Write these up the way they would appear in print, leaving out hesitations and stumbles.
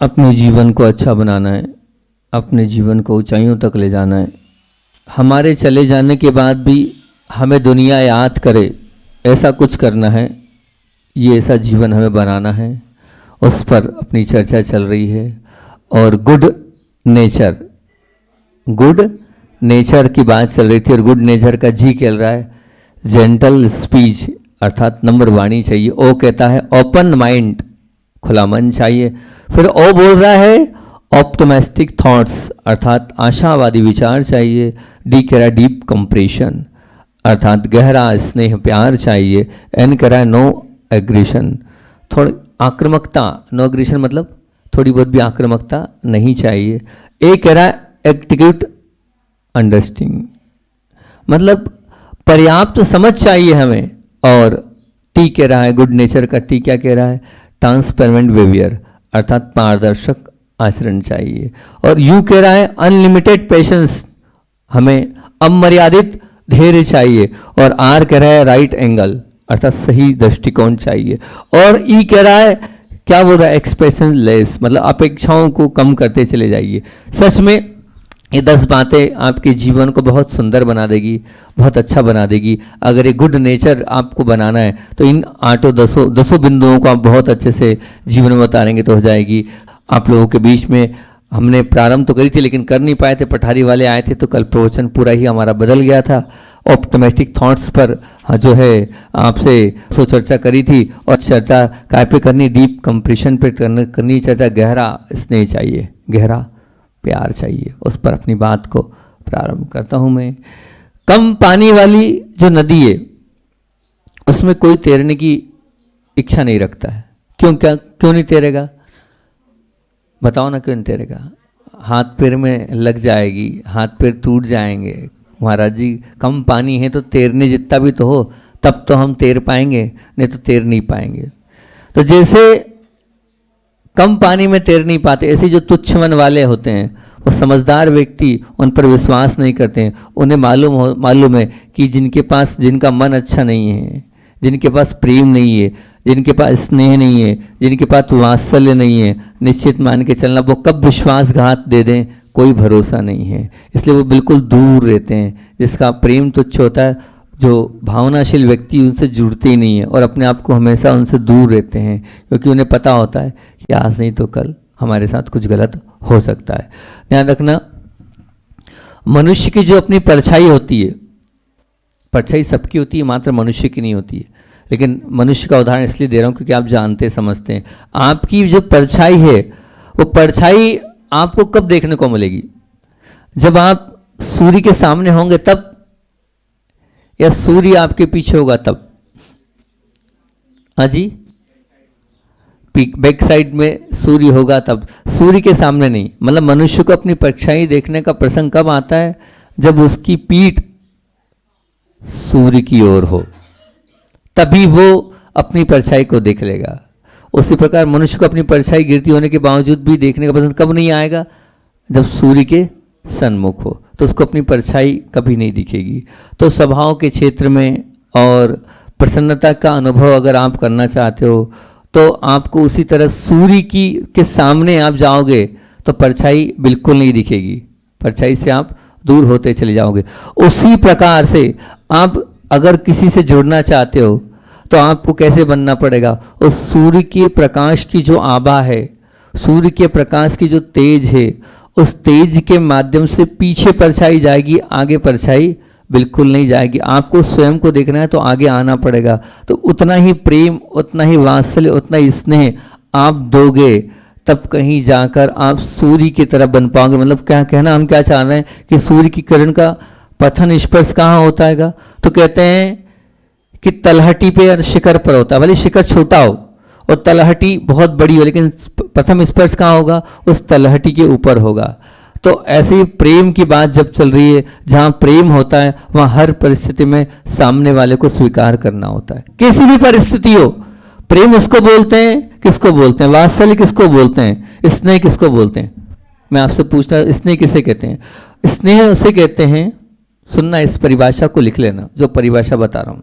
अपने जीवन को अच्छा बनाना है, अपने जीवन को ऊंचाइयों तक ले जाना है। हमारे चले जाने के बाद भी हमें दुनिया याद करे, ऐसा कुछ करना है। ये ऐसा जीवन हमें बनाना है, उस पर अपनी चर्चा चल रही है। और गुड नेचर की बात चल रही थी, और गुड नेचर का जी खेल रहा है। जेंटल स्पीच अर्थात नम्र वाणी चाहिए। ओ कहता है ओपन माइंड, खुला मन चाहिए। फिर ओ बोल रहा है ऑप्टिमिस्टिक थॉट्स अर्थात आशावादी विचार चाहिए। डी कह रहा है डीप कंप्रेशन अर्थात गहरा स्नेह प्यार चाहिए। एन कह रहा है नो एग्रेशन, थोड़ी आक्रामकता, नो एग्रेशन मतलब थोड़ी बहुत भी आक्रामकता नहीं चाहिए। ए कह रहा है एग्जीक्यूट अंडरस्टैंडिंग मतलब पर्याप्त समझ चाहिए हमें। और टी कह रहा है गुड नेचर का टी क्या कह रहा है ट्रांसपेरेंट बिहेवियर अर्थात पारदर्शक आचरण चाहिए। और यू कह रहा है अनलिमिटेड पेशेंस, हमें अमर्यादित धैर्य चाहिए। और आर कह रहा है राइट एंगल अर्थात सही दृष्टिकोण चाहिए। और ई कह रहा है क्या बोल रहा है एक्सपेक्टेशन लेस मतलब अपेक्षाओं को कम करते चले जाइए। सच में ये 10 बातें आपके जीवन को बहुत सुंदर बना देगी, बहुत अच्छा बना देगी। अगर ये गुड नेचर आपको बनाना है तो इन 8-10 बिंदुओं को आप बहुत अच्छे से जीवन में उतारेंगे तो हो जाएगी। आप लोगों के बीच में हमने प्रारंभ तो करी थी लेकिन कर नहीं पाए थे, पठारी वाले आए थे तो कल प्रवचन पूरा ही हमारा बदल गया था। ऑप्टिमिस्टिक थॉट्स पर जो है आपसे चर्चा करी थी और चर्चा काय पे करनी, डीप कंप्रेशन पे करनी चर्चा। गहरा स्नेह चाहिए, गहरा प्यार चाहिए, उस पर अपनी बात को प्रारंभ करता हूं मैं। कम पानी वाली जो नदी है उसमें कोई तैरने की इच्छा नहीं रखता है। क्यों नहीं तैरेगा बताओ ना, क्यों नहीं तैरेगा? हाथ पैर में लग जाएगी, हाथ पैर टूट जाएंगे। महाराज जी कम पानी है तो तैरने जितना भी तो हो तब तो हम तैर पाएंगे, नहीं तो तैर नहीं पाएंगे। तो जैसे कम पानी में तैर नहीं पाते ऐसे जो तुच्छ मन वाले होते हैं वो समझदार व्यक्ति उन पर विश्वास नहीं करते हैं। उन्हें मालूम है कि जिनका मन अच्छा नहीं है, जिनके पास प्रेम नहीं है, जिनके पास स्नेह नहीं है, जिनके पास वात्सल्य नहीं है, निश्चित मान के चलना वो कब विश्वासघात दे दें कोई भरोसा नहीं है। इसलिए वो बिल्कुल दूर रहते हैं। जिसका प्रेम तुच्छ होता है, जो भावनाशील व्यक्ति उनसे जुड़ते ही नहीं है और अपने आप को हमेशा उनसे दूर रहते हैं, क्योंकि उन्हें पता होता है कि आज नहीं तो कल हमारे साथ कुछ गलत हो सकता है। ध्यान रखना, मनुष्य की जो अपनी परछाई होती है, परछाई सबकी होती है मात्र मनुष्य की नहीं होती है। लेकिन मनुष्य का उदाहरण इसलिए दे रहा हूं क्योंकि आप जानते समझते हैं। आपकी जो परछाई है वो परछाई आपको कब देखने को मिलेगी? जब आप सूर्य के सामने होंगे तब, या सूर्य आपके पीछे होगा तब? हाँ जी, बैक साइड में सूर्य होगा तब, सूर्य के सामने नहीं। मतलब मनुष्य को अपनी परछाई देखने का प्रसंग कब आता है? जब उसकी पीठ सूर्य की ओर हो, तभी वो अपनी परछाई को देख लेगा। उसी प्रकार मनुष्य को अपनी परछाई गिरती होने के बावजूद भी देखने का पसंद कब नहीं आएगा? जब सूर्य के सन्मुख हो, तो उसको अपनी परछाई कभी नहीं दिखेगी। तो सभाओं के क्षेत्र में और प्रसन्नता का अनुभव अगर आप करना चाहते हो तो आपको उसी तरह सूर्य के सामने आप जाओगे तो परछाई बिल्कुल नहीं दिखेगी, परछाई से आप दूर होते चले जाओगे। उसी प्रकार से आप अगर किसी से जुड़ना चाहते हो तो आपको कैसे बनना पड़ेगा? उस सूर्य के प्रकाश की जो आभा है, सूर्य के प्रकाश की जो तेज है, उस तेज के माध्यम से पीछे परछाई जाएगी, आगे परछाई बिल्कुल नहीं जाएगी। आपको स्वयं को देखना है तो आगे आना पड़ेगा। तो उतना ही प्रेम, उतना ही वात्सल्य, उतना ही स्नेह आप दोगे तब कहीं जाकर आप सूर्य की तरह बन पाओगे। मतलब क्या कहना हम क्या चाह रहे हैं कि सूर्य की किरण का पतन स्पर्श कहाँ होता है? तो कहते हैं कि तलहटी पे या शिखर पर होता है। भले शिखर छोटा हो और तलहटी बहुत बड़ी हो, लेकिन प्रथम स्पर्श कहाँ होगा? उस तलहटी के ऊपर होगा। तो ऐसे ही प्रेम की बात जब चल रही है, जहाँ प्रेम होता है वहाँ हर परिस्थिति में सामने वाले को स्वीकार करना होता है। किसी भी परिस्थिति हो, प्रेम उसको बोलते हैं, किसको बोलते हैं? वात्सल्य किसको बोलते हैं? स्नेह किसको बोलते हैं? मैं आपसे पूछता हूँ, स्नेह किसे कहते हैं? स्नेह उसे कहते हैं, सुनना, इस परिभाषा को लिख लेना, जो परिभाषा बता रहा हूँ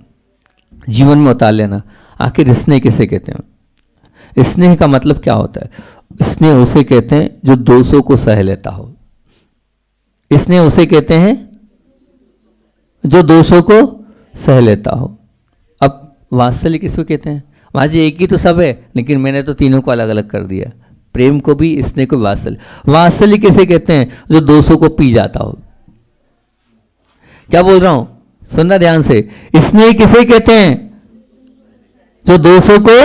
जीवन में उतार लेना। आखिर स्नेह किसे कहते हैं? स्नेह का मतलब क्या होता है? स्नेह उसे कहते हैं जो दोषों को सह लेता हो। स्नेह उसे कहते हैं जो दोषों को सह लेता हो। अब वात्सल्य किसको कहते हैं? वहां जी एक ही तो सब है, लेकिन मैंने तो तीनों को अलग अलग कर दिया, प्रेम को भी, स्नेह को भी, वात्सल्य। वात्सल्य किसे कहते हैं? जो दोषों को पी जाता हो। क्या बोल रहा हूं, सुनना ध्यान से। स्नेह किसे कहते हैं? जो दोषों को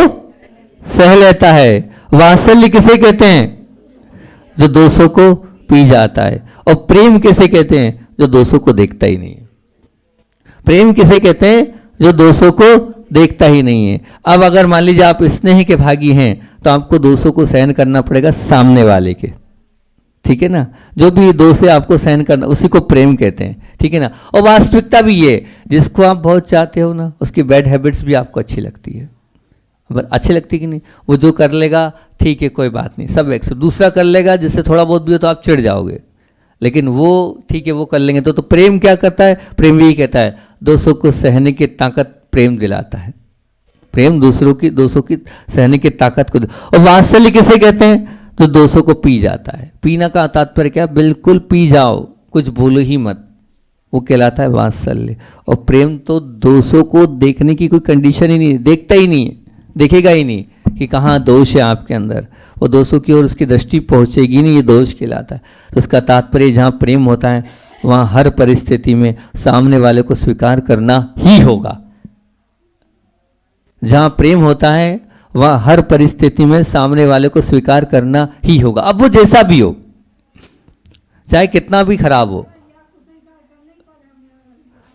सह लेता है। वात्सल्य किसे कहते हैं? जो दोषों को पी जाता है। और प्रेम किसे कहते हैं? जो दोषों को देखता ही नहीं है। प्रेम किसे कहते हैं? जो दोषों को देखता ही नहीं है। अब अगर मान लीजिए आप स्नेह के भागी हैं तो आपको दोषों को सहन करना पड़ेगा सामने वाले के, ठीक है ना। जो भी दोष है आपको सहन करना, उसी को प्रेम कहते हैं, ठीक है ना। और वास्तविकता भी ये, जिसको आप बहुत चाहते हो ना, उसकी बैड हैबिट्स भी आपको अच्छी लगती है। अच्छी लगती कि नहीं? वो जो कर लेगा ठीक है, कोई बात नहीं, सब एक्सेप्ट। दूसरा कर लेगा जिससे थोड़ा बहुत भी हो तो आप चिढ़ जाओगे, लेकिन वो ठीक है, वो कर लेंगे तो प्रेम क्या करता है? प्रेम यही कहता है, दोषों को सहने की ताकत प्रेम दिलाता है। प्रेम दोषों की सहने की ताकत को। और वात्सल्य किसे कहते हैं? जो दोषों को पी जाता है। पीना का तात्पर्य क्या? बिल्कुल पी जाओ, कुछ बोलो ही मत, वो कहलाता है वात्सल्य। और प्रेम तो दोषों को देखने की कोई कंडीशन ही नहीं, देखता ही नहीं है, देखेगा ही नहीं कि कहाँ दोष है आपके अंदर, वो दोषों की ओर उसकी दृष्टि पहुंचेगी नहीं, ये दोष कहलाता है। तो उसका तात्पर्य जहाँ प्रेम होता है वहाँ हर परिस्थिति में सामने वाले को स्वीकार करना ही होगा। जहाँ प्रेम होता है वहाँ हर परिस्थिति में सामने वाले को स्वीकार करना ही होगा, अब वो जैसा भी हो, चाहे कितना भी खराब हो।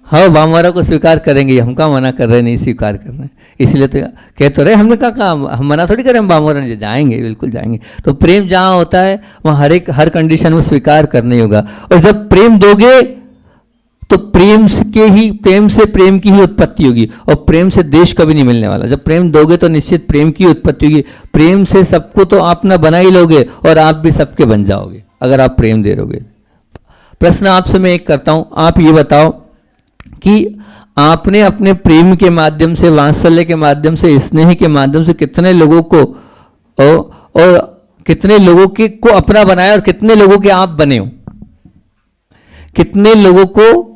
हाँ, बामवारा को स्वीकार करेंगे, हम क्या मना कर रहे, नहीं स्वीकार कर रहे हैं, इसलिए तो कह तो रहे, हमने कहा हम मना थोड़ी करें, हम बामवारा जाएंगे, बिल्कुल जाएंगे। तो प्रेम जहाँ होता है वहाँ हर कंडीशन में स्वीकार करना ही होगा। और जब प्रेम दोगे तो प्रेम से प्रेम की ही उत्पत्ति होगी, और प्रेम से देश कभी नहीं मिलने वाला। जब प्रेम दोगे तो निश्चित प्रेम की उत्पत्ति होगी। प्रेम से सबको तो अपना बना ही लोगे, और आप भी सबके बन जाओगे अगर आप प्रेम दे दोगे। प्रश्न आपसे मैं एक करता हूं, आप ये बताओ कि आपने अपने प्रेम के माध्यम से, वात्सल्य के माध्यम से, स्नेह के माध्यम से कितने लोगों को और कितने लोगों को अपना बनाया, और कितने लोगों के आप बने हो? कितने लोगों को,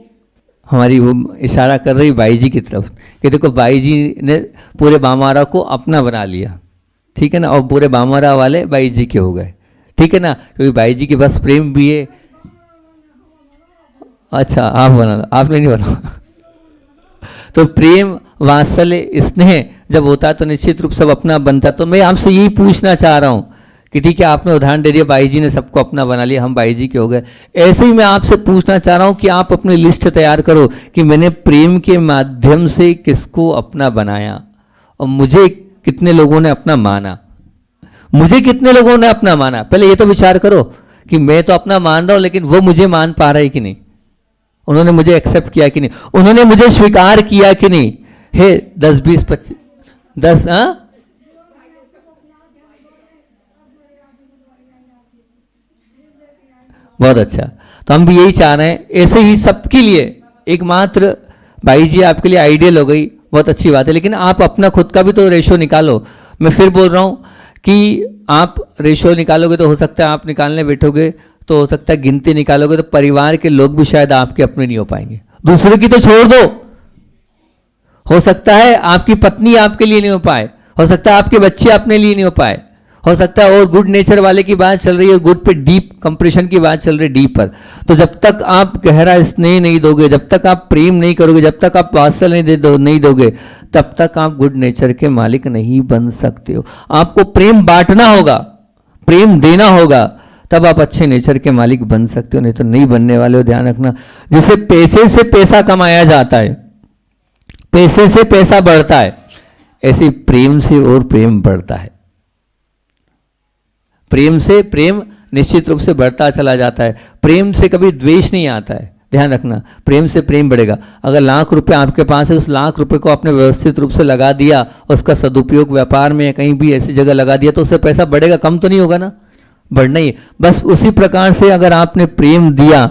हमारी वो इशारा कर रही बाई जी की तरफ कि देखो बाई जी ने पूरे बामारा को अपना बना लिया, ठीक है ना, और पूरे बामारा वाले बाई जी के हो गए, ठीक है ना, क्योंकि बाई जी के पास प्रेम भी है। अच्छा, आप बना, आपने नहीं बना। तो प्रेम, वात्सल्य, स्नेह जब होता है तो निश्चित रूप से अपना बनता है। तो मैं आपसे यही पूछना चाह रहा हूं कि ठीक है, आपने उदाहरण दे दिया, बाई जी ने सबको अपना बना लिया, हम बाई जी के हो गए। ऐसे ही मैं आपसे पूछना चाह रहा हूं कि आप अपनी लिस्ट तैयार करो कि मैंने प्रेम के माध्यम से किसको अपना बनाया, और मुझे कितने लोगों ने अपना माना, मुझे कितने लोगों ने अपना माना। पहले ये तो विचार करो कि मैं तो अपना मान रहा हूं, लेकिन वो मुझे मान पा रहे कि नहीं, उन्होंने मुझे एक्सेप्ट किया कि नहीं, उन्होंने मुझे स्वीकार किया कि नहीं। हे 10 20 25 10, हाँ, बहुत अच्छा। तो हम भी यही चाह रहे हैं, ऐसे ही सबके लिए एकमात्र भाई जी आपके लिए आइडियल हो गई, बहुत अच्छी बात है। लेकिन आप अपना खुद का भी तो रेशो निकालो। मैं फिर बोल रहा हूँ कि आप रेशो निकालोगे तो हो सकता है आप निकालने बैठोगे तो हो सकता है गिनती निकालोगे तो परिवार के लोग भी शायद आपके अपने नहीं हो पाएंगे, दूसरे की तो छोड़ दो। हो सकता है आपकी पत्नी आपके लिए नहीं हो पाए, हो सकता है आपके बच्चे अपने लिए नहीं हो पाए, हो सकता है और गुड नेचर वाले की बात चल रही है, गुड पे डीप कंप्रेशन की बात चल रही है, डीप पर। तो जब तक आप गहरा स्नेह नहीं दोगे, जब तक आप प्रेम नहीं करोगे, जब तक आप वात्सल्य नहीं दोगे, तब तक आप गुड नेचर के मालिक नहीं बन सकते हो। आपको प्रेम बांटना होगा, प्रेम देना होगा, तब आप अच्छे नेचर के मालिक बन सकते हो, नहीं तो नहीं बनने वाले हो। ध्यान रखना, जैसे पैसे से पैसा कमाया जाता है, पैसे से पैसा बढ़ता है, ऐसे प्रेम से और प्रेम बढ़ता है। प्रेम से प्रेम निश्चित रूप से बढ़ता चला जाता है। प्रेम से कभी द्वेष नहीं आता है, ध्यान रखना, प्रेम से प्रेम बढ़ेगा। अगर लाख रुपए आपके पास है, उस लाख रुपए को आपने व्यवस्थित रूप से लगा दिया, उसका सदुपयोग व्यापार में या कहीं भी ऐसी जगह लगा दिया, तो उससे पैसा बढ़ेगा, कम तो नहीं होगा ना, बढ़ना ही। बस उसी प्रकार से अगर आपने प्रेम दिया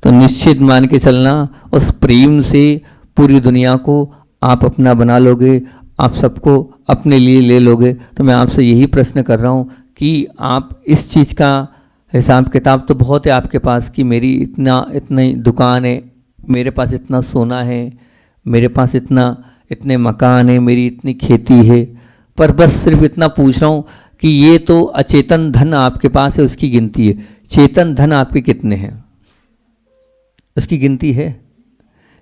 तो निश्चित मान के चलना, उस प्रेम से पूरी दुनिया को आप अपना बना लोगे, आप सबको अपने लिए ले लोगे। तो मैं आपसे यही प्रश्न कर रहा हूँ कि आप इस चीज़ का हिसाब किताब तो बहुत है आपके पास कि मेरी इतनी दुकान है, मेरे पास इतना सोना है, मेरे पास इतने मकान है, मेरी इतनी खेती है, पर बस सिर्फ इतना पूछ रहा हूँ कि ये तो अचेतन धन आपके पास है, उसकी गिनती है। चेतन धन आपके कितने हैं, उसकी गिनती है?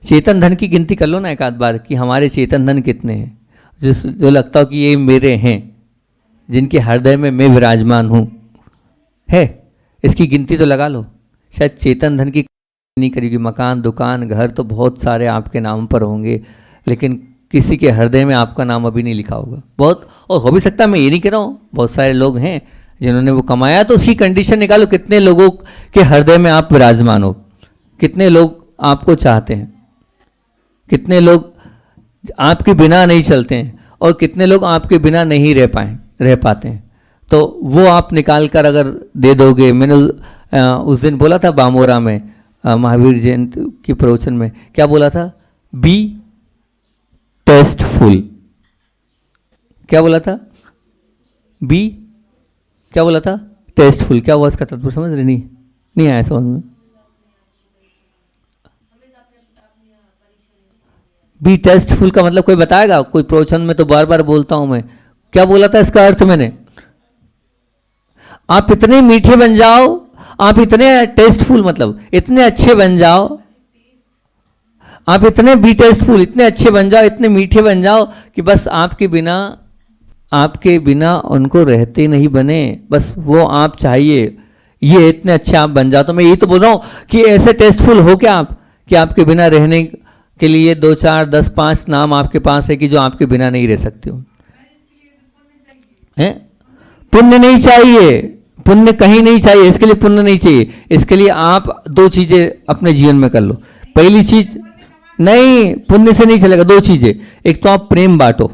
चेतन धन की गिनती कर लो ना एक आध बार कि हमारे चेतन धन कितने हैं, जो लगता हो कि ये मेरे हैं, जिनके हृदय में मैं विराजमान हूँ, है? इसकी गिनती तो लगा लो। शायद चेतन धन की नहीं करेगी। मकान, दुकान, घर तो बहुत सारे आपके नाम पर होंगे, लेकिन किसी के हृदय में आपका नाम अभी नहीं लिखा होगा। बहुत, और हो भी सकता है, मैं ये नहीं कह रहा हूँ, बहुत सारे लोग हैं जिन्होंने वो कमाया, तो उसकी कंडीशन निकालो कितने लोगों के हृदय में आप विराजमान हो, कितने लोग आपको चाहते हैं, कितने लोग आपके बिना नहीं चलते हैं, और कितने लोग आपके बिना नहीं रह पाते हैं। तो वो आप निकाल कर अगर दे दोगे, मैंने उस दिन बोला था बामोरा में महावीर जयंती की प्रवचन में, क्या बोला था? Be tasteful. क्या बोला था? बी क्या बोला था? टेस्टफुल। क्या हुआ इसका तत्व समझ रहे? नहीं आया समझ में? बी टेस्टफुल का मतलब कोई बताएगा? कोई प्रवचन में तो बार बार बोलता हूं मैं, क्या बोला था इसका अर्थ मैंने? आप इतने मीठे बन जाओ, आप इतने टेस्टफुल, मतलब इतने अच्छे बन जाओ, आप इतने बी टेस्टफुल, इतने अच्छे बन जाओ, इतने मीठे बन जाओ कि बस आपके बिना उनको रहते नहीं बने, बस वो आप चाहिए, ये इतने अच्छे आप बन जाओ। तो मैं यही तो बोल रहा हूं कि ऐसे टेस्टफुल हो क्या आप कि आपके बिना रहने के लिए 2, 4, 10, 5 नाम आपके पास है कि जो आपके बिना नहीं रह सकते हो। हैं? पुण्य नहीं चाहिए, पुण्य कहीं नहीं चाहिए, इसके लिए पुण्य नहीं चाहिए। इसके लिए आप 2 चीजें अपने जीवन में कर लो। पहली चीज, नहीं, पुण्य से नहीं चलेगा। 2 चीजें, एक तो आप प्रेम बांटो,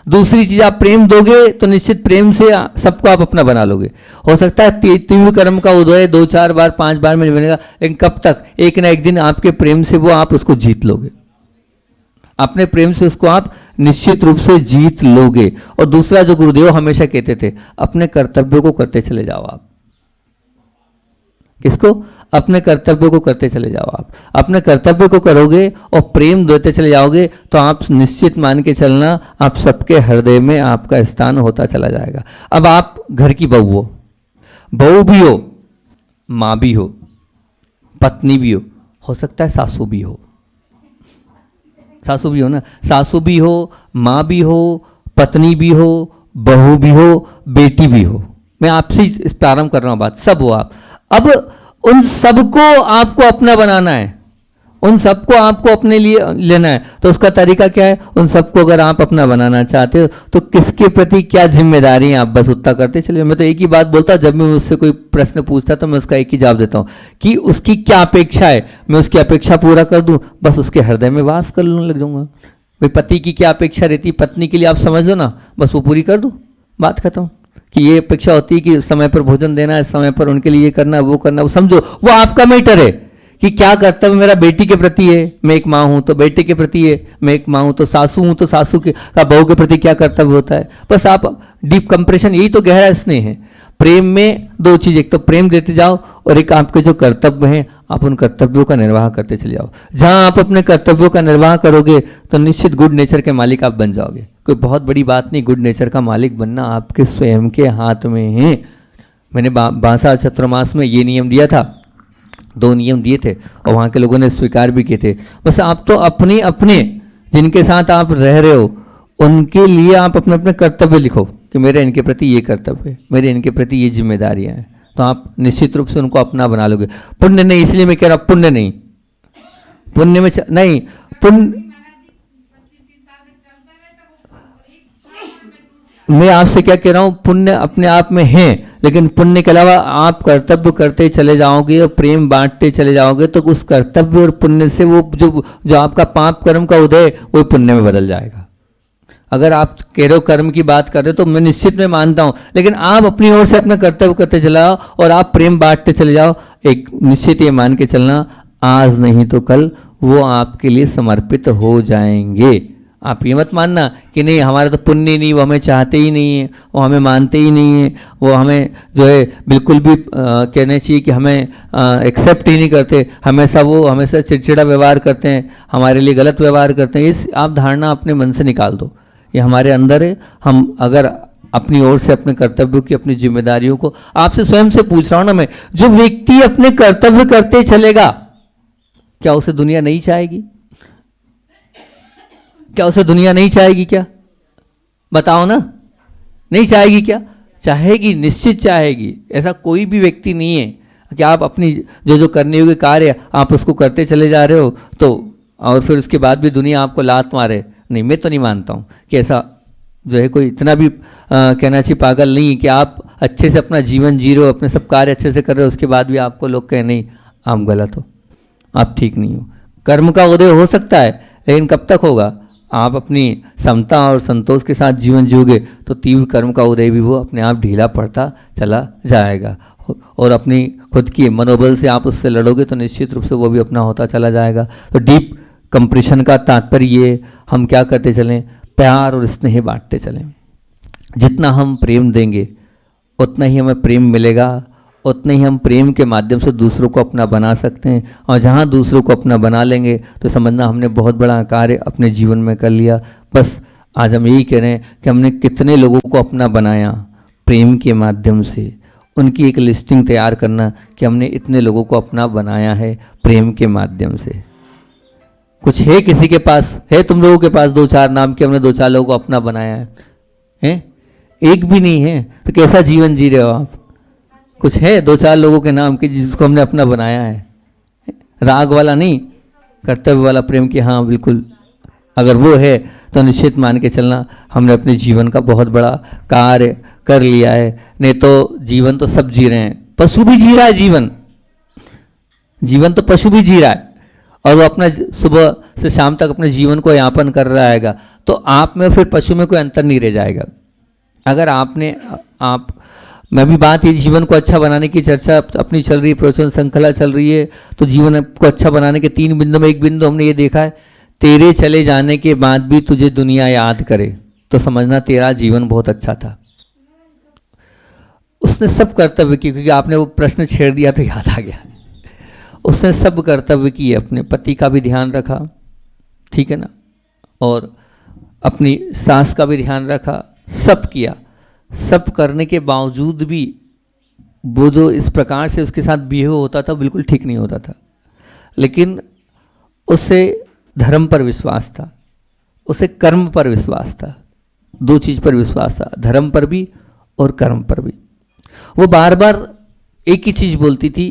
दूसरी चीज आप प्रेम दोगे तो निश्चित प्रेम से सबको आप अपना बना लोगे। हो सकता है तीव्र कर्म का उदय 2, 4 बार, 5 बार में बनेगा, लेकिन कब तक? एक ना एक दिन आपके प्रेम से वो आप उसको जीत लोगे, अपने प्रेम से उसको आप निश्चित रूप से जीत लोगे। और दूसरा जो गुरुदेव हमेशा कहते थे, अपने कर्तव्यों को करते चले जाओ आप। किसको? अपने कर्तव्यों को करते चले जाओ आप। अपने कर्तव्य को करोगे और प्रेम देते चले जाओगे तो आप निश्चित मान के चलना, आप सबके हृदय में आपका स्थान होता चला जाएगा। अब आप घर की बहू हो, बहू भी हो, मां भी हो, पत्नी भी हो सकता है सासू भी हो, सासू भी हो ना, सासू भी हो, मां भी हो, पत्नी भी हो, बहू भी हो, बेटी भी हो। मैं आपसे इस प्रारंभ कर रहा हूं बात, सब हो आप। अब उन सबको आपको अपना बनाना है, उन सबको आपको अपने लिए लेना है। तो उसका तरीका क्या है? उन सबको अगर आप अपना बनाना चाहते हो तो किसके प्रति क्या जिम्मेदारी है, आप बस उतना करते चलिए। मैं तो एक ही बात बोलता, जब मैं मुझसे कोई प्रश्न पूछता तो मैं उसका एक ही जवाब देता हूं कि उसकी क्या अपेक्षा है, मैं उसकी अपेक्षा पूरा कर दूं, बस उसके हृदय में वास करने लग जाऊंगा। भाई पति की क्या अपेक्षा रहती है, पत्नी के लिए आप समझ लो ना, बस वो पूरी कर दो, बात खत्म। कि ये अपेक्षा होती है कि समय पर भोजन देना है, समय पर उनके लिए करना, वो करना, वो समझो, वो आपका मैटर है कि क्या कर्तव्य मेरा बेटी के प्रति है, मैं एक माँ हूं तो बेटे के प्रति है, मैं एक माँ हूं तो सासू हूं तो सासू के का बहू के प्रति क्या कर्तव्य होता है। बस आप डीप कंप्रेशन, यही तो गहरा स्नेह है। प्रेम में 2 चीज, एक तो प्रेम देते जाओ और एक आपके जो कर्तव्य हैं आप उन कर्तव्यों का निर्वाह करते चले जाओ। जहां आप अपने कर्तव्यों का निर्वाह करोगे तो निश्चित गुड नेचर के मालिक आप बन जाओगे। कोई बहुत बड़ी बात नहीं, गुड नेचर का मालिक बनना आपके स्वयं के हाथ में है। मैंने बांसा चतुर्मास में ये नियम दिया था, 2 नियम दिए थे और वहाँ के लोगों ने स्वीकार भी किए थे। बस आप तो अपने अपने जिनके साथ आप रह रहे हो उनके लिए आप अपने अपने कर्तव्य लिखो कि मेरे इनके प्रति ये कर्तव्य है, मेरे इनके प्रति ये जिम्मेदारियां हैं, तो आप निश्चित रूप से उनको अपना बना लोगे। पुण्य नहीं, इसलिए मैं कह रहा हूं पुण्य नहीं, पुण्य में नहीं, पुण्य मैं आपसे क्या कह रहा हूं, पुण्य अपने आप में है, लेकिन पुण्य के अलावा आप कर्तव्य करते चले जाओगे और प्रेम बांटते चले जाओगे तो उस कर्तव्य और पुण्य से वो जो आपका पाप कर्म का उदय वो पुण्य में बदल जाएगा। अगर आप कह रहे हो कर्म की बात कर रहे हो तो मैं निश्चित में मानता हूं, लेकिन आप अपनी ओर से अपना कर्तव्य करते चले जाओ और आप प्रेम बांटते चले जाओ। एक निश्चित ये मान के चलना, आज नहीं तो कल वो आपके लिए समर्पित हो जाएंगे। आप ये मत मानना कि नहीं हमारा तो पुण्य नहीं, वो हमें चाहते ही नहीं है, वो हमें मानते ही नहीं है, वो हमें जो है बिल्कुल भी कहना चाहिए कि हमें एक्सेप्ट ही नहीं करते, हमेशा वो हमेशा चिड़चिड़ा व्यवहार करते हैं, हमारे लिए गलत व्यवहार करते हैं। इस आप धारणा अपने मन से निकाल दो, ये हमारे अंदर है। हम अगर अपनी ओर से अपने कर्तव्यों की, अपनी जिम्मेदारियों को, आपसे स्वयं से पूछ रहा हूं ना मैं, जो व्यक्ति अपने कर्तव्य करते चलेगा क्या उसे दुनिया नहीं चाहेगी? क्या उसे दुनिया नहीं चाहेगी? क्या बताओ ना, नहीं चाहेगी क्या? चाहेगी, निश्चित चाहेगी। ऐसा कोई भी व्यक्ति नहीं है कि आप अपनी जो जो करने योग्य कार्य आप उसको करते चले जा रहे हो तो और फिर उसके बाद भी दुनिया आपको लात मारे। नहीं, मैं तो नहीं मानता हूँ कि ऐसा जो है कोई इतना भी कहना चाहिए पागल नहीं है कि आप अच्छे से अपना जीवन जी रहे हो, अपने सब कार्य अच्छे से कर रहे हो, उसके बाद भी आपको लोग कहें नहीं आप गलत हो, आप ठीक नहीं हो। कर्म का उदय हो सकता है, लेकिन कब तक होगा? आप अपनी समता और संतोष के साथ जीवन जियोगे तो तीव्र कर्म का उदय भी वो अपने आप ढीला पड़ता चला जाएगा, और अपनी खुद की मनोबल से आप उससे लड़ोगे तो निश्चित रूप से वो भी अपना होता चला जाएगा। तो डीप कंप्रेशन का तात्पर्य ये, हम क्या करते चलें? प्यार और स्नेह बांटते चलें। जितना हम प्रेम देंगे उतना ही हमें प्रेम मिलेगा, उतने ही हम प्रेम के माध्यम से दूसरों को अपना बना सकते हैं, और जहाँ दूसरों को अपना बना लेंगे तो समझना हमने बहुत बड़ा कार्य अपने जीवन में कर लिया। बस आज हम यही कह रहे हैं कि हमने कितने लोगों को अपना बनाया प्रेम के माध्यम से, उनकी एक लिस्टिंग तैयार करना कि हमने इतने लोगों को अपना बनाया है प्रेम के माध्यम से। कुछ है किसी के पास? है तुम लोगों के पास 2-4 नाम कि हमने 2-4 लोगों को अपना बनाया है? एक भी नहीं है तो कैसा जीवन जी रहे हो आप? कुछ है 2-4 लोगों के नाम कि जिसको हमने अपना बनाया है? राग वाला नहीं, कर्तव्य वाला प्रेम की, हाँ बिल्कुल। अगर वो है तो निश्चित मान के चलना हमने अपने जीवन का बहुत बड़ा कार्य कर लिया है। नहीं तो जीवन तो सब जी रहे हैं, पशु भी जी रहा है जीवन, जीवन तो पशु भी जी रहा है, और वो अपना सुबह से शाम तक अपने जीवन को यापन कर रहा है। तो आप में फिर पशु में कोई अंतर नहीं रह जाएगा। अगर मैं भी बात, ये जीवन को अच्छा बनाने की चर्चा अपनी चल रही है, प्रवचन श्रृंखला चल रही है, तो जीवन को अच्छा बनाने के 3 बिंदु में एक बिंदु हमने ये देखा है, तेरे चले जाने के बाद भी तुझे दुनिया याद करे तो समझना तेरा जीवन बहुत अच्छा था। उसने सब कर्तव्य किए, क्योंकि आपने वो प्रश्न छेड़ दिया तो याद आ गया। उसने सब कर्तव्य किए, अपने पति का भी ध्यान रखा, ठीक है ना, और अपनी सास का भी ध्यान रखा, सब किया। सब करने के बावजूद भी वो जो इस प्रकार से उसके साथ बिहेव होता था बिल्कुल ठीक नहीं होता था। लेकिन उसे धर्म पर विश्वास था, उसे कर्म पर विश्वास था, 2 चीज पर विश्वास था, धर्म पर भी और कर्म पर भी। वो बार बार एक ही चीज बोलती थी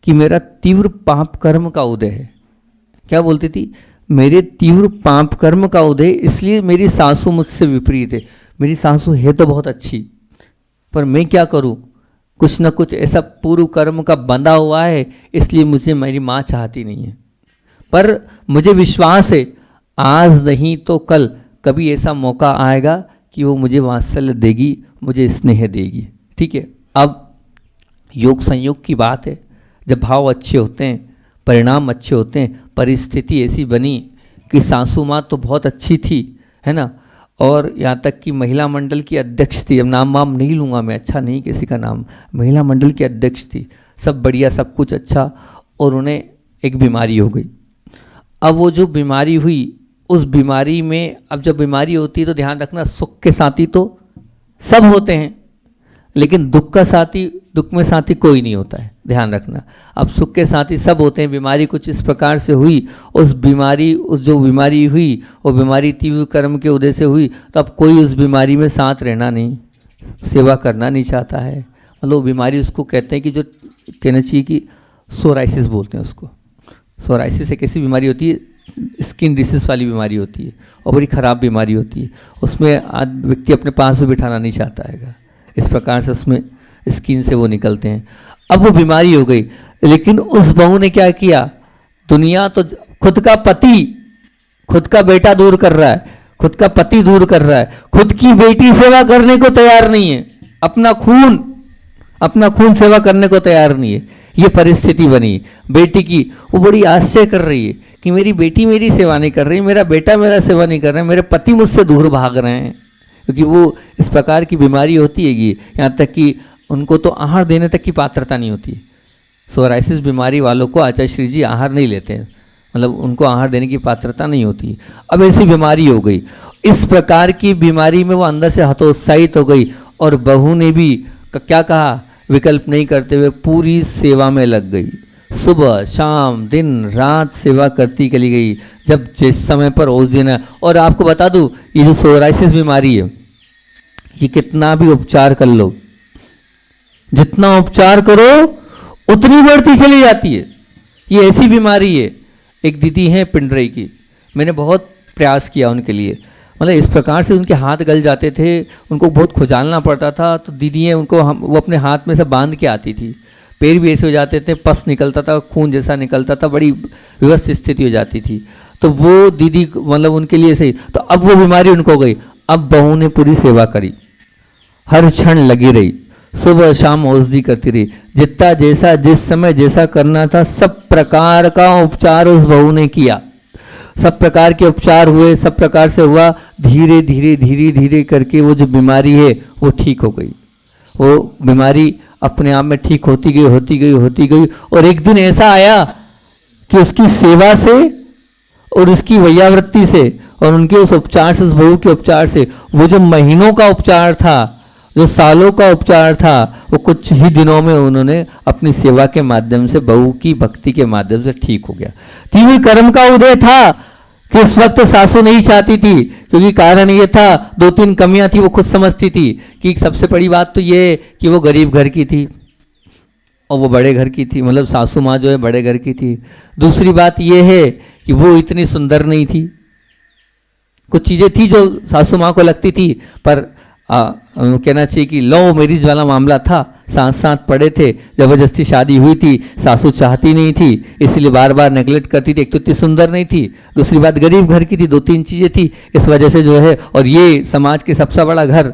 कि मेरा तीव्र पाप कर्म का उदय है। क्या बोलती थी? मेरे तीव्र पाप कर्म का उदय, इसलिए मेरी सासू मुझसे विपरीत है। मेरी सासू है तो बहुत अच्छी, पर मैं क्या करूं, कुछ ना कुछ ऐसा पूर्व कर्म का बंधा हुआ है, इसलिए मुझे मेरी माँ चाहती नहीं है। पर मुझे विश्वास है आज नहीं तो कल कभी ऐसा मौका आएगा कि वो मुझे वात्सल्य देगी, मुझे स्नेह देगी। ठीक है, अब योग संयोग की बात है, जब भाव अच्छे होते हैं, परिणाम अच्छे होते हैं, परिस्थिति ऐसी बनी कि सासू माँ तो बहुत अच्छी थी, है ना, और यहाँ तक कि महिला मंडल की अध्यक्ष थी। अब नाम वाम नहीं लूँगा मैं, अच्छा नहीं किसी का नाम, महिला मंडल की अध्यक्ष थी, सब बढ़िया, सब कुछ अच्छा, और उन्हें एक बीमारी हो गई। अब वो जो बीमारी हुई, उस बीमारी में, अब जब बीमारी होती है तो ध्यान रखना, सुख के साथी तो सब होते हैं, लेकिन दुख का साथी, दुख में साथी कोई नहीं होता है, ध्यान रखना। अब सुख के साथी सब होते हैं। बीमारी कुछ इस प्रकार से हुई, उस जो बीमारी हुई वो बीमारी तीव्र कर्म के उदय से हुई, तो अब कोई उस बीमारी में साथ रहना नहीं, सेवा करना नहीं चाहता है। मतलब बीमारी उसको कहते हैं कि जो कहना चाहिए कि सोराइसिस बोलते हैं उसको। सोराइसिस एक ऐसी बीमारी होती है, स्किन डिसीज वाली बीमारी होती है, और बड़ी ख़राब बीमारी होती है। उसमें आज व्यक्ति अपने पास भी बिठाना नहीं चाहता है, इस प्रकार से उसमें स्किन से वो निकलते हैं। अब वो बीमारी हो गई, लेकिन उस बहू ने क्या किया, दुनिया तो खुद का पति, खुद का बेटा दूर कर रहा है, खुद का पति दूर कर रहा है, खुद की बेटी सेवा करने को तैयार नहीं है, अपना खून सेवा करने को तैयार नहीं है। ये परिस्थिति बनी बेटी की। वो बड़ी आश्चर्य कर रही है कि मेरी बेटी मेरी सेवा नहीं कर रही, मेरा बेटा मेरा सेवा नहीं कर रहा है, मेरे पति मुझसे दूर भाग रहे हैं, क्योंकि वो इस प्रकार की बीमारी होती है कि यहाँ तक कि उनको तो आहार देने तक की पात्रता नहीं होती। सोराइसिस बीमारी वालों को आचार्य श्री जी आहार नहीं लेते हैं, मतलब उनको आहार देने की पात्रता नहीं होती। अब ऐसी बीमारी हो गई, इस प्रकार की बीमारी में वो अंदर से हतोत्साहित हो गई और बहू ने भी क्या कहा, विकल्प नहीं करते हुए पूरी सेवा में लग गई। सुबह शाम दिन रात सेवा करती चली गई, जब जिस समय पर उस दिन। और आपको बता दूं, ये जो सोराइसिस बीमारी है, ये कितना भी उपचार कर लो, जितना उपचार करो उतनी बढ़ती चली जाती है। ये ऐसी बीमारी है। एक दीदी हैं पिंडरई की, मैंने बहुत प्रयास किया उनके लिए, मतलब इस प्रकार से उनके हाथ गल जाते थे, उनको बहुत खुजालना पड़ता था। तो दीदी हैं, उनको वो अपने हाथ में से बांध के आती थी, पैर भी ऐसे हो जाते थे, पस निकलता था, खून जैसा निकलता था, बड़ी विवश स्थिति हो जाती थी। तो वो दीदी मतलब उनके लिए सही। तो अब वो बीमारी उनको हो गई। अब बहू ने पूरी सेवा करी, हर क्षण लगी रही, सुबह शाम औषधि करती रही, जितना जैसा जिस समय जैसा करना था सब प्रकार का उपचार उस बहू ने किया। सब प्रकार के उपचार हुए, सब प्रकार से हुआ। धीरे धीरे धीरे धीरे करके वो जो बीमारी है वो ठीक हो गई। वो बीमारी अपने आप में ठीक होती गई होती गई होती गई। और एक दिन ऐसा आया कि उसकी सेवा से और उसकी वैयावृत्ति से और उनके उस उपचार से, उस बहू के उपचार से, वो जो महीनों का उपचार था, जो सालों का उपचार था, वो कुछ ही दिनों में उन्होंने अपनी सेवा के माध्यम से, बहू की भक्ति के माध्यम से ठीक हो गया। तीव्र कर्म का उदय था कि उस वक्त सासू नहीं चाहती थी, क्योंकि कारण ये था, दो तीन कमियां थी, वो खुद समझती थी कि सबसे बड़ी बात तो ये कि वो गरीब घर की थी और वो बड़े घर की थी, मतलब सासू माँ जो है बड़े घर की थी। दूसरी बात ये है कि वो इतनी सुंदर नहीं थी। कुछ चीज़ें थी जो सासू माँ को लगती थी, पर कहना चाहिए कि लव मैरिज वाला मामला था, साथ साथ पड़े थे, जबरदस्ती शादी हुई थी, सासू चाहती नहीं थी, इसलिए बार बार नेगलेक्ट करती थी। एक तो इतनी सुंदर नहीं थी, दूसरी बात गरीब घर की थी, दो तीन चीज़ें थी, इस वजह से जो है। और ये समाज के सबसे बड़ा घर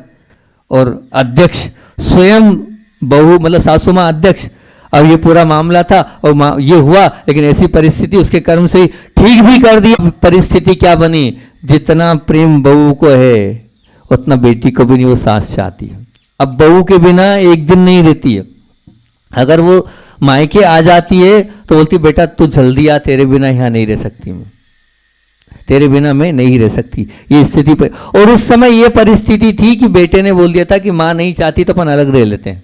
और अध्यक्ष स्वयं बहू, मतलब सासू माँ अध्यक्ष। अब ये पूरा मामला था और ये हुआ, लेकिन ऐसी परिस्थिति उसके कर्म से ठीक भी कर दी। परिस्थिति क्या बनी, जितना प्रेम बहू को है उतना बेटी को भी नहीं वो सास चाहती है। अब बहू के बिना एक दिन नहीं रहती है। अगर वो मायके आ जाती है तो बोलती बेटा तू जल्दी आ, तेरे बिना यहाँ नहीं रह सकती मैं, तेरे बिना मैं नहीं रह सकती। ये स्थिति पर, और उस समय ये परिस्थिति थी कि बेटे ने बोल दिया था कि माँ नहीं चाहती तो अपन अलग रह लेते हैं।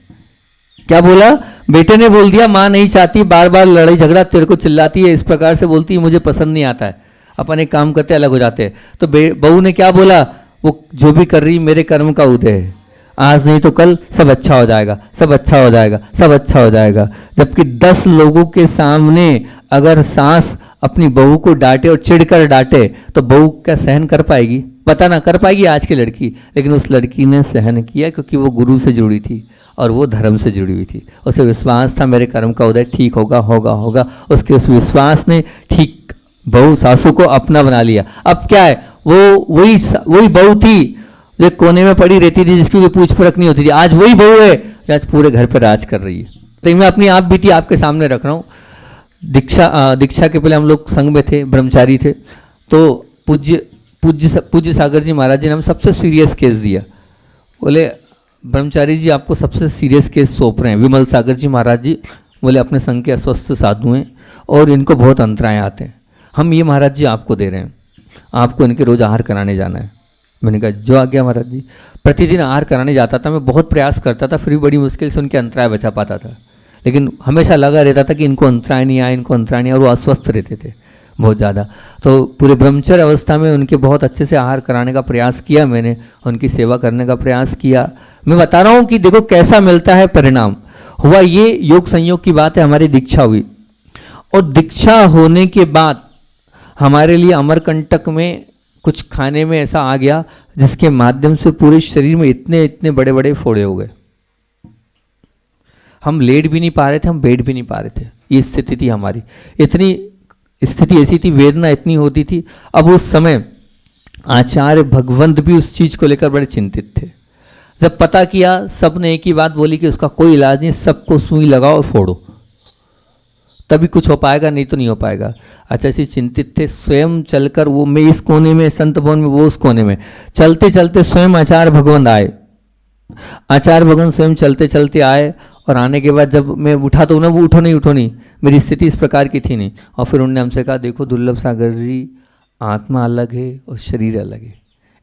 क्या बोला, बेटे ने बोल दिया माँ नहीं चाहती, बार बार लड़ाई झगड़ा, तेरे को चिल्लाती है, इस प्रकार से बोलती है, मुझे पसंद नहीं आता है, अपन एक काम करते अलग हो जाते हैं। तो बहू ने क्या बोला, वो जो भी कर रही मेरे कर्म का उदय है, आज नहीं तो कल सब अच्छा हो जाएगा, सब अच्छा हो जाएगा, सब अच्छा हो जाएगा। जबकि 10 लोगों के सामने अगर सास अपनी बहू को डांटे और चिढ़कर डांटे तो बहू क्या सहन कर पाएगी, पता ना कर पाएगी आज की लड़की। लेकिन उस लड़की ने सहन किया, क्योंकि वो गुरु से जुड़ी थी और वो धर्म से जुड़ी हुई थी। उसे विश्वास था मेरे कर्म का उदय ठीक होगा होगा होगा। उसके उस विश्वास ने ठीक बहू सासू को अपना बना लिया। अब क्या है, वो वही बहू थी जो कोने में पड़ी रहती थी, जिसकी कोई पूछ परख नहीं होती थी, आज वही बहू है जो आज पूरे घर पर राज कर रही है। तो मैं अपनी आप बीती आपके सामने रख रहा हूँ। दीक्षा के पहले हम लोग संघ में थे, ब्रह्मचारी थे, तो पूज्य सागर जी महाराज जी ने हमें सबसे सीरियस केस दिया। बोले ब्रह्मचारी जी आपको सबसे सीरियस केस सौंप रहे हैं। विमल सागर जी महाराज जी बोले अपने संघ के अस्वस्थ साधु हैं और इनको बहुत अंतराय आते हैं, हम ये महाराज जी आपको दे रहे हैं, आपको इनके रोज आहार कराने जाना है। मैंने कहा जो आ गया महाराज जी। प्रतिदिन आहार कराने जाता था, मैं बहुत प्रयास करता था, फिर भी बड़ी मुश्किल से उनके अंतराय बचा पाता था, लेकिन हमेशा लगा रहता था कि इनको अंतराय नहीं आए, इनको अंतराय नहीं आए, और वो अस्वस्थ रहते थे बहुत ज़्यादा। तो पूरे ब्रह्मचर्य अवस्था में उनके बहुत अच्छे से आहार कराने का प्रयास किया मैंने, उनकी सेवा करने का प्रयास किया। मैं बता रहा हूँ कि देखो कैसा मिलता है परिणाम। हुआ ये योग संयोग की बात है, हमारी दीक्षा हुई और दीक्षा होने के बाद हमारे लिए अमरकंटक में कुछ खाने में ऐसा आ गया जिसके माध्यम से पूरे शरीर में इतने इतने बड़े बड़े फोड़े हो गए। हम लेट भी नहीं पा रहे थे, हम बैठ भी नहीं पा रहे थे, ये स्थिति थी हमारी। इतनी स्थिति ऐसी थी, वेदना इतनी होती थी। अब उस समय आचार्य भगवंत भी उस चीज को लेकर बड़े चिंतित थे। जब पता किया, सबने एक ही बात बोली कि उसका कोई इलाज नहीं, सबको सुई लगाओ और फोड़ो। तभी कुछ हो पाएगा, नहीं तो नहीं हो पाएगा। आचार्य चिंतित थे, स्वयं चलकर, वो मैं इस कोने में संत भवन में, वो उस कोने में, चलते चलते स्वयं आचार्य भगवान आए। आचार्य भगवान स्वयं चलते चलते आए और आने के बाद जब मैं उठा तो उन्हें, वो उठो नहीं, मेरी स्थिति इस प्रकार की थी नहीं। और फिर उन्होंने हमसे कहा, देखो दुर्लभ सागर जी, आत्मा अलग है और शरीर अलग है,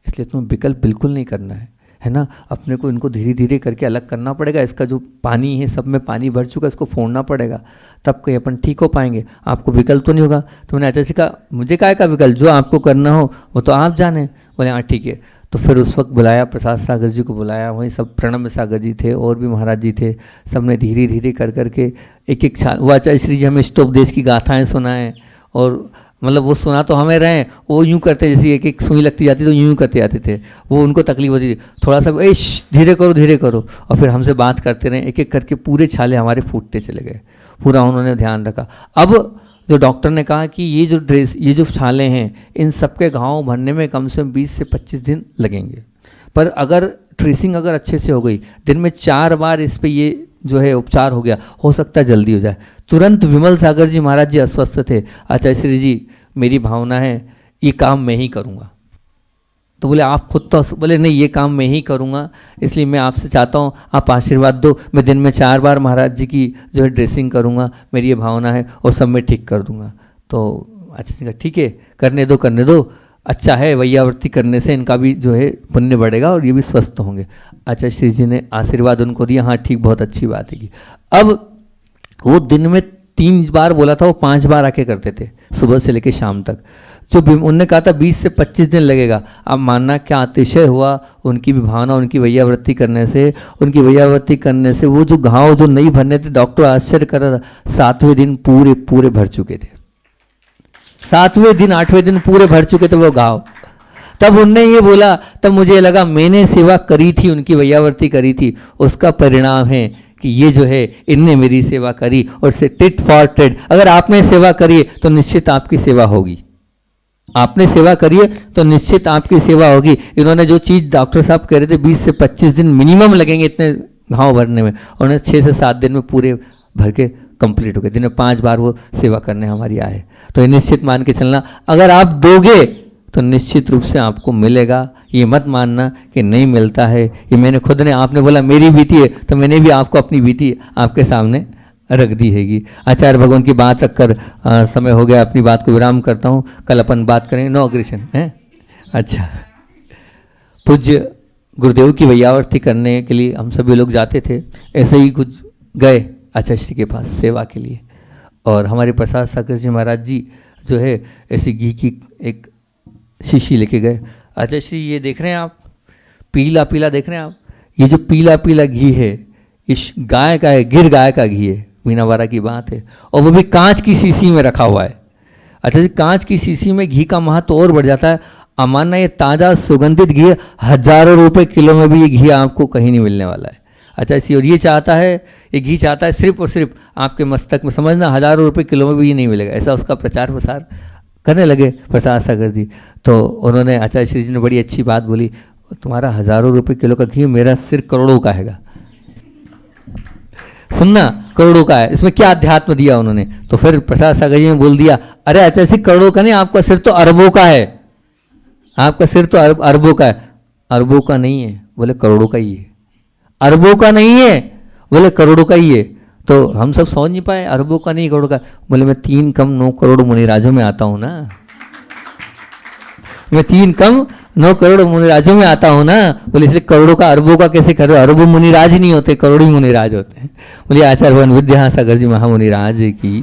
इसलिए तुम्हें विकल्प बिल्कुल नहीं करना है ना। अपने को इनको धीरे धीरे करके अलग करना पड़ेगा। इसका जो पानी है, सब में पानी भर चुका है, इसको फोड़ना पड़ेगा, तब कहीं अपन ठीक हो पाएंगे। आपको विकल्प तो नहीं होगा। तो मैंने आचार्य से कहा, मुझे काय का विकल्प, जो आपको करना हो वो तो आप जाने। बोले हाँ ठीक है। तो फिर उस वक्त बुलाया, प्रसाद सागर जी को बुलाया, वहीं सब प्रणब सागर जी थे और भी महाराज जी थे। सब ने धीरे धीरे कर करके एक एक छाल, वो आचार्य श्री जी हमें स्टोपदेश की गाथाएँ सुनाएं, और मतलब वो सुना तो हमें रहे, वो यूँ करते, जैसे एक एक सुई लगती जाती तो यूँ करते जाते थे, वो उनको तकलीफ होती थी, थोड़ा सा धीरे करो, और फिर हमसे बात करते रहे, एक एक करके पूरे छाले हमारे फूटते चले गए। पूरा उन्होंने ध्यान रखा। अब जो डॉक्टर ने कहा कि ये जो छाले हैं, इन सबके घाव भरने में कम से कम 20 से 25 दिन लगेंगे, पर अगर ट्रेसिंग अगर अच्छे से हो गई, दिन में 4 बार इस पे ये जो है उपचार हो गया, हो सकता है जल्दी हो जाए। तुरंत विमल सागर जी महाराज जी अस्वस्थ थे। आचार्य श्री जी, मेरी भावना है ये काम मैं ही करूँगा। तो बोले आप खुद तो, बोले नहीं ये काम मैं ही करूँगा, इसलिए मैं आपसे चाहता हूँ आप आशीर्वाद दो, मैं दिन में 4 बार महाराज जी की जो है ड्रेसिंग करूँगा, मेरी ये भावना है, और सब मैं ठीक कर दूँगा। तो आचार्य जी ठीक है, करने दो, अच्छा है, वैयावर्ती करने से इनका भी जो है पुण्य बढ़ेगा और ये भी स्वस्थ होंगे। आचार्य श्री जी ने आशीर्वाद उनको दिया, हाँ ठीक, बहुत अच्छी बात है। अब वो दिन में 3 बार बोला था, वो 5 बार आके करते थे, सुबह से लेकर शाम तक। जो उनने कहा था 20 से 25 दिन लगेगा, अब मानना क्या अतिशय हुआ। उनकी भी भावना, उनकी वैयावृत्ति करने से वो जो घाव जो नहीं भरने थे, डॉक्टर आश्चर्य कर रहा था, 7वें दिन पूरे भर चुके थे। 7वें दिन 8वें दिन पूरे भर चुके थे वो घाव। तब उनने ये बोला, तब मुझे लगा मैंने सेवा करी थी, उनकी वैयावृत्ति करी थी, उसका परिणाम है कि ये जो है इनने मेरी सेवा करी, और से टिट फॉर टिट। अगर आपने सेवा करी तो निश्चित आपकी सेवा होगी, आपने सेवा करिए तो निश्चित आपकी सेवा होगी। इन्होंने जो चीज़ डॉक्टर साहब कह रहे थे 20 से 25 दिन मिनिमम लगेंगे इतने घाव भरने में, उन्होंने 6 से 7 दिन में पूरे भर के कंप्लीट हो गए। दिन में 5 बार वो सेवा करने हमारी आए। तो ये निश्चित मान के चलना, अगर आप दोगे तो निश्चित रूप से आपको मिलेगा। ये मत मानना कि नहीं मिलता है। ये मैंने खुद ने, आपने बोला मेरी बीती है, तो मैंने भी आपको अपनी बीती आपके सामने रख दी हैगी। आचार्य भगवान की बात रखकर समय हो गया, अपनी बात को विराम करता हूँ। कल अपन बात करेंगे, नो अग्रेशन है। अच्छा, पूज्य गुरुदेव की वैयावर्ती करने के लिए हम सभी लोग जाते थे, ऐसे ही कुछ गए आचार्य श्री के पास सेवा के लिए, और हमारे प्रसाद सागर जी महाराज जी जो है ऐसी घी की एक शीशी लेके गए। आचार्य श्री ये देख रहे हैं आप, पीला पीला देख रहे हैं आप, ये जो पीला पीला घी है इस गाय का है, गिर गाय का घी है, मीनावारा की बात है, और वो भी कांच की शीशी में रखा हुआ है। अच्छा जी, कांच की शीशी में घी का महत्व और बढ़ जाता है। अमाना ये ताज़ा सुगंधित घी, हजारों रुपए किलो में भी ये घी आपको कहीं नहीं मिलने वाला है। अच्छा इसी, और ये चाहता है, ये घी चाहता है सिर्फ और सिर्फ आपके मस्तक में, समझना, हजारों रुपए किलो में भी ये नहीं मिलेगा। ऐसा उसका प्रचार प्रसार करने लगे प्रसाद सागर जी। तो उन्होंने, आचार्य श्री जी ने बड़ी अच्छी बात बोली, तुम्हारा हजारों रुपए किलो का घी, मेरा सिर करोड़ों का हैगा। सुनना, करोड़ों का है। इसमें क्या अध्यात्म दिया उन्होंने। तो फिर प्रसाद सागर जी ने बोल दिया, अरे आचार्य श्री करोड़ों का नहीं, आपका सिर तो अरबों का है, आपका सिर तो अरबों का है। अरबों का नहीं है, बोले करोड़ों का ही है। अरबों का नहीं है, बोले करोड़ों का ही है। तो हम सब समझ नहीं पाए, अरबों का नहीं करोड़ों का। बोले मैं 3 कम 9 करोड़ मुनिराजों में आता हूं ना, मैं 3 कम 9 करोड़ मुनिराजों में आता हूं ना। बोले इसलिए करोड़ों का अरबों का कैसे कर रहे हो, अरबों मुनिराज ही नहीं होते, करोड़ी मुनिराज होते हैं। बोले आचार्य भगवान विद्यासागर जी महामुनिराज की